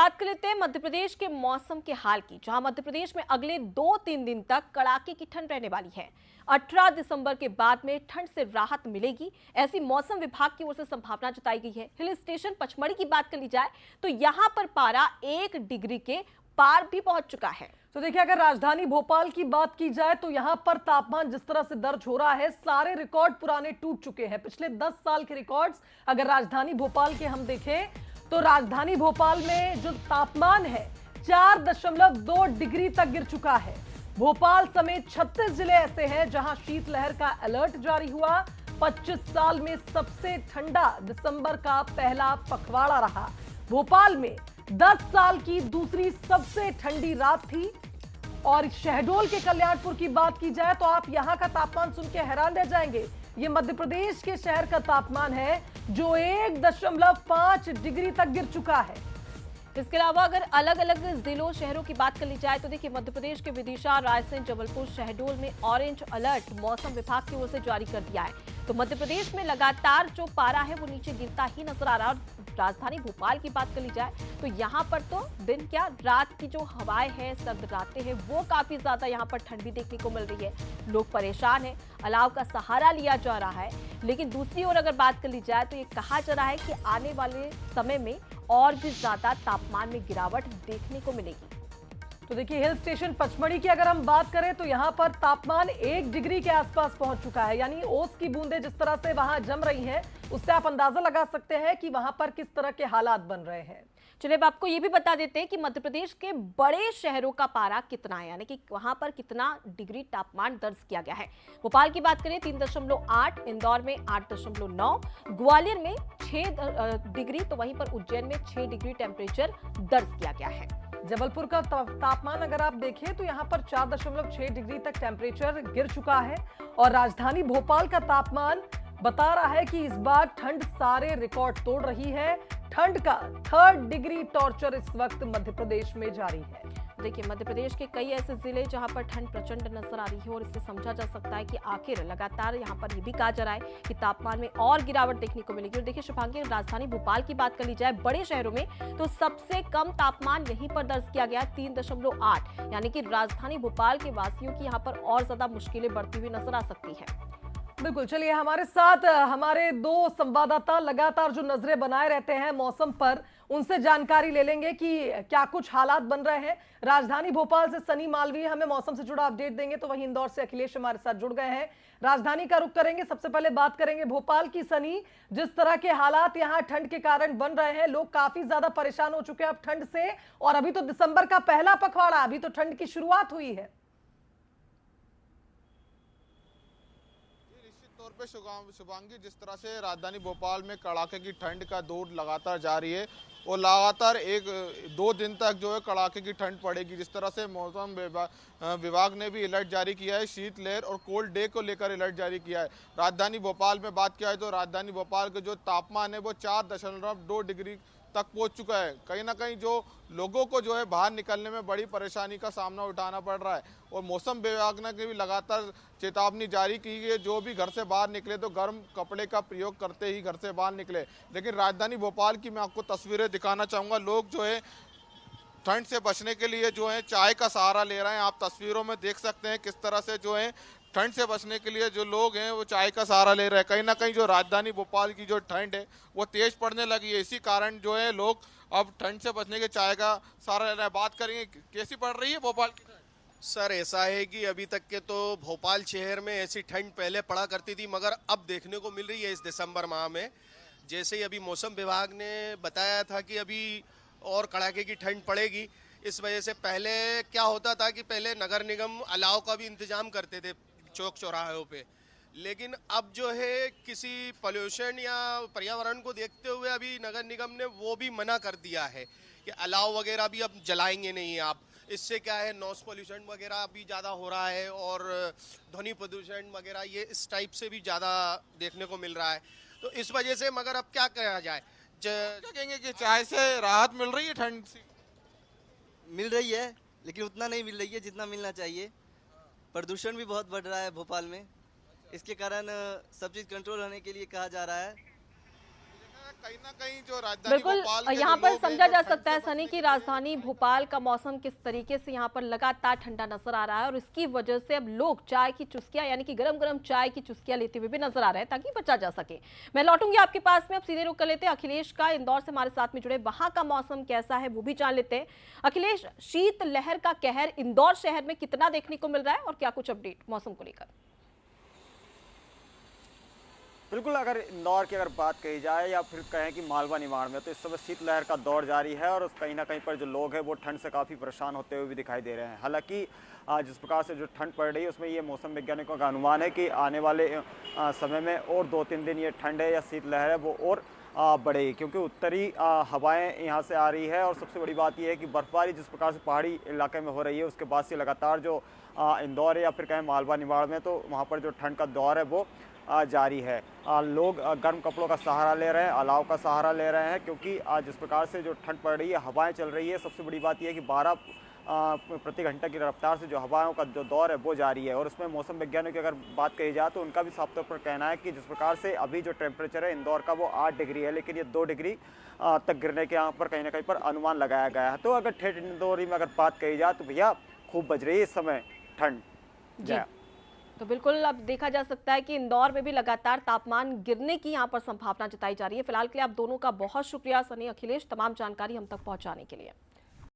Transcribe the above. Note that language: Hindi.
बात कर लेते हैं मध्य प्रदेश के मौसम के हाल की, जहां मध्य प्रदेश में अगले 2-3 दिन तक कड़ाके की ठंड रहने वाली है। 18 दिसंबर के बाद में ठंड से राहत मिलेगी, ऐसी मौसम विभाग की ओर से संभावना जताई गई है। हिल स्टेशन पचमढ़ी की बात कर ली जाए तो यहां पर पारा 1 डिग्री के पार भी पहुंच चुका है। तो देखिए, अगर राजधानी भोपाल की बात की जाए तो यहां पर तापमान जिस तरह से दर्ज हो रहा है, सारे रिकॉर्ड पुराने टूट चुके हैं। पिछले 10 साल के रिकॉर्ड्स अगर राजधानी भोपाल के हम देखें तो राजधानी भोपाल में जो तापमान है 4.2 डिग्री तक गिर चुका है। भोपाल समेत 36 जिले ऐसे हैं जहां शीतलहर का अलर्ट जारी हुआ। 25 साल में सबसे ठंडा दिसंबर का पहला पखवाड़ा रहा। भोपाल में 10 साल की दूसरी सबसे ठंडी रात थी। और शहडोल के कल्याणपुर की बात की जाए तो आप यहां का तापमान सुन के हैरान रह जाएंगे। ये मध्य प्रदेश के शहर का तापमान है जो 1.5 डिग्री तक गिर चुका है। इसके अलावा अगर अलग अलग जिलों शहरों की बात कर ली जाए तो देखिए, मध्य प्रदेश के विदिशा, रायसेन, जबलपुर, शहडोल में ऑरेंज अलर्ट मौसम विभाग की ओर से जारी कर दिया है। तो मध्य प्रदेश में लगातार जो पारा है वो नीचे गिरता ही नजर आ रहा है। राजधानी भोपाल की बात कर ली जाए तो यहाँ पर तो दिन क्या रात की जो हवाएं हैं, सर्द रातें हैं, वो काफी ज्यादा यहाँ पर ठंड भी देखने को मिल रही है। लोग परेशान हैं, अलाव का सहारा लिया जा रहा है। लेकिन दूसरी ओर अगर बात कर ली जाए तो ये कहा जा रहा है कि आने वाले समय में और भी ज्यादा तापमान में गिरावट देखने को मिलेगी। तो देखिए, हिल स्टेशन पचमढ़ी की अगर हम बात करें तो यहां पर तापमान 1 डिग्री के आसपास पहुंच चुका है। यानी ओस की बूंदें जिस तरह से वहां जम रही हैं, उससे आप अंदाजा लगा सकते हैं कि वहां पर किस तरह के हालात बन रहे हैं। चलिए अब आपको ये भी बता देते हैं कि मध्य प्रदेश के बड़े शहरों का पारा कितना है, यानी कि वहां पर कितना डिग्री तापमान दर्ज किया गया है। भोपाल की बात करें 3.8, इंदौर में 8.9, ग्वालियर में 6 डिग्री, तो वहीं पर उज्जैन में 6 डिग्री टेम्परेचर दर्ज किया गया है। जबलपुर का तापमान अगर आप देखें तो यहां पर 4.6 डिग्री तक टेम्परेचर गिर चुका है। और राजधानी भोपाल का तापमान बता रहा है कि इस बार ठंड सारे रिकॉर्ड तोड़ रही है। ठंड का 3rd डिग्री टॉर्चर इस वक्त मध्य प्रदेश में जारी है। देखिए, मध्य प्रदेश के कई ऐसे जिले जहां पर ठंड प्रचंड नजर आ रही है और इससे समझा जा सकता है कि आखिर लगातार यहां पर यह भी कहा जा रहा है कि तापमान में और गिरावट देखने को मिलेगी। और देखिए शुभांगी, राजधानी भोपाल की बात कर ली जाए बड़े शहरों में तो सबसे कम तापमान यहीं पर दर्ज किया गया 3.8, यानी कि राजधानी भोपाल के वासियों की यहाँ पर और ज्यादा मुश्किलें बढ़ती हुई नजर आ सकती है। बिल्कुल, चलिए हमारे साथ हमारे 2 संवाददाता लगातार जो नजरें बनाए रहते हैं मौसम पर, उनसे जानकारी ले लेंगे कि क्या कुछ हालात बन रहे हैं। राजधानी भोपाल से सनी मालवीय हमें मौसम से जुड़ा अपडेट देंगे, तो वहीं इंदौर से अखिलेश हमारे साथ जुड़ गए हैं। राजधानी का रुख करेंगे, सबसे पहले बात करेंगे भोपाल की। सनी, जिस तरह के हालात यहाँ ठंड के कारण बन रहे हैं, लोग काफी ज्यादा परेशान हो चुके हैं अब ठंड से, और अभी तो दिसंबर का पहला पखवाड़ा, अभी तो ठंड की शुरुआत हुई है। तौर पे शुभांगी, जिस तरह से राजधानी भोपाल में कड़ाके की ठंड का दौर लगातार जारी है और लगातार 1-2 दिन तक जो है कड़ाके की ठंड पड़ेगी। जिस तरह से मौसम विभाग ने भी अलर्ट जारी किया है, शीतलहर और कोल्ड डे को लेकर अलर्ट जारी किया है। राजधानी भोपाल में बात किया है तो राजधानी भोपाल का जो तापमान है वो 4.2 डिग्री तक पहुंच चुका है। कहीं ना कहीं जो लोगों को जो है बाहर निकलने में बड़ी परेशानी का सामना उठाना पड़ रहा है। और मौसम विभाग ने भी लगातार चेतावनी जारी की है, जो भी घर से बाहर निकले तो गर्म कपड़े का प्रयोग करते ही घर से बाहर निकले। लेकिन राजधानी भोपाल की मैं आपको तस्वीरें दिखाना चाहूँगा। लोग जो है ठंड से बचने के लिए जो है चाय का सहारा ले रहे हैं। आप तस्वीरों में देख सकते हैं किस तरह से जो है ठंड से बचने के लिए जो लोग हैं वो चाय का सहारा ले रहे हैं। कहीं ना कहीं जो राजधानी भोपाल की जो ठंड है वो तेज पड़ने लगी है। इसी कारण जो है लोग अब ठंड से बचने के चाय का सहारा ले रहे हैं। बात करेंगे कैसी पड़ रही है भोपाल की ठंड। सर, ऐसा है कि अभी तक के तो भोपाल शहर में ऐसी ठंड पहले पड़ा करती थी, मगर अब देखने को मिल रही है इस दिसंबर माह में। जैसे ही अभी मौसम विभाग ने बताया था कि अभी और कड़ाके की ठंड पड़ेगी, इस वजह से पहले क्या होता था कि पहले नगर निगम अलाव का भी इंतजाम करते थे चौक चौराहों पे, लेकिन अब जो है किसी पोल्यूशन या पर्यावरण को देखते हुए अभी नगर निगम ने वो भी मना कर दिया है कि अलाव वगैरह भी अब जलाएंगे नहीं आप। इससे क्या है, नॉइस पोल्यूशन वगैरह भी ज़्यादा हो रहा है और ध्वनि प्रदूषण वगैरह ये इस टाइप से भी ज़्यादा देखने को मिल रहा है। तो इस वजह से मगर अब क्या कहा जाए, क्या कहेंगे कि चाय से राहत मिल रही है ठंड से? मिल रही है, लेकिन उतना नहीं मिल रही है जितना मिलना चाहिए। प्रदूषण भी बहुत बढ़ रहा है भोपाल में, इसके कारण सब चीज़ कंट्रोल होने के लिए कहा जा रहा है। कहीं ना कहीं जो राजधानी बिल्कुल भोपाल के यहाँ जो पर लोग हैं, समझा जो जा ठंड सकता से है बचने सनी के कि लिए राजधानी भोपाल का मौसम किस तरीके से यहाँ पर लगातार ठंडा नजर आ रहा है और इसकी वजह से अब लोग चाय की चुस्कियां यानी कि गरम गरम चाय की चुस्कियां लेते हुए भी नजर आ रहे हैं ताकि बचा जा सके। मैं लौटूंगी आपके पास में, अब सीधे रुक कर लेते हैं अखिलेश का, इंदौर से हमारे साथ में जुड़े, वहां का मौसम कैसा है वो भी जान लेते हैं। अखिलेश, शीत लहर का कहर इंदौर शहर में कितना देखने को मिल रहा है और क्या कुछ अपडेट मौसम को लेकर? बिल्कुल, अगर इंदौर की बात कही जाए या फिर कहें कि मालवा निमाड़ में, तो इस समय शीतलहर का दौर जारी है और कहीं ना कहीं पर जो लोग हैं वो ठंड से काफ़ी परेशान होते हुए भी दिखाई दे रहे हैं। हालांकि जिस प्रकार से जो ठंड पड़ रही है उसमें ये मौसम वैज्ञानिकों का अनुमान है कि आने वाले समय में और 2-3 दिन ये ठंड है या शीतलहर है वो और बढ़ेगी, क्योंकि उत्तरी हवाएं यहाँ से आ रही है और सबसे बड़ी बात यह है कि बर्फबारी जिस प्रकार से पहाड़ी इलाके में हो रही है उसके बाद से लगातार जो इंदौर या फिर कहें मालवा निमाड़ में, तो वहाँ पर जो ठंड का दौर है वो जारी है। लोग गर्म कपड़ों का सहारा ले रहे हैं, अलाव का सहारा ले रहे हैं, क्योंकि जिस प्रकार से जो ठंड पड़ रही है, हवाएं चल रही है। सबसे बड़ी बात यह है कि 12 प्रति घंटा की रफ्तार से जो हवाओं का जो दौर है वो जारी है। और उसमें मौसम वैज्ञानिक की अगर बात कही जाए तो उनका भी साफ तौर पर कहना है कि जिस प्रकार से अभी जो टेम्परेचर है इंदौर का वो 8 डिग्री है, लेकिन ये 2 डिग्री तक गिरने के यहाँ पर कहीं ना कहीं पर अनुमान लगाया गया है। तो अगर ठेठ इंदौरी में अगर बात कही जाए तो भैया खूब बज रही है इस समय ठंड। जी, तो बिल्कुल अब देखा जा सकता है कि इंदौर में भी लगातार तापमान गिरने की यहाँ पर संभावना जताई जा रही है। फिलहाल के लिए आप दोनों का बहुत शुक्रिया सनी, अखिलेश, तमाम जानकारी हम तक पहुंचाने के लिए।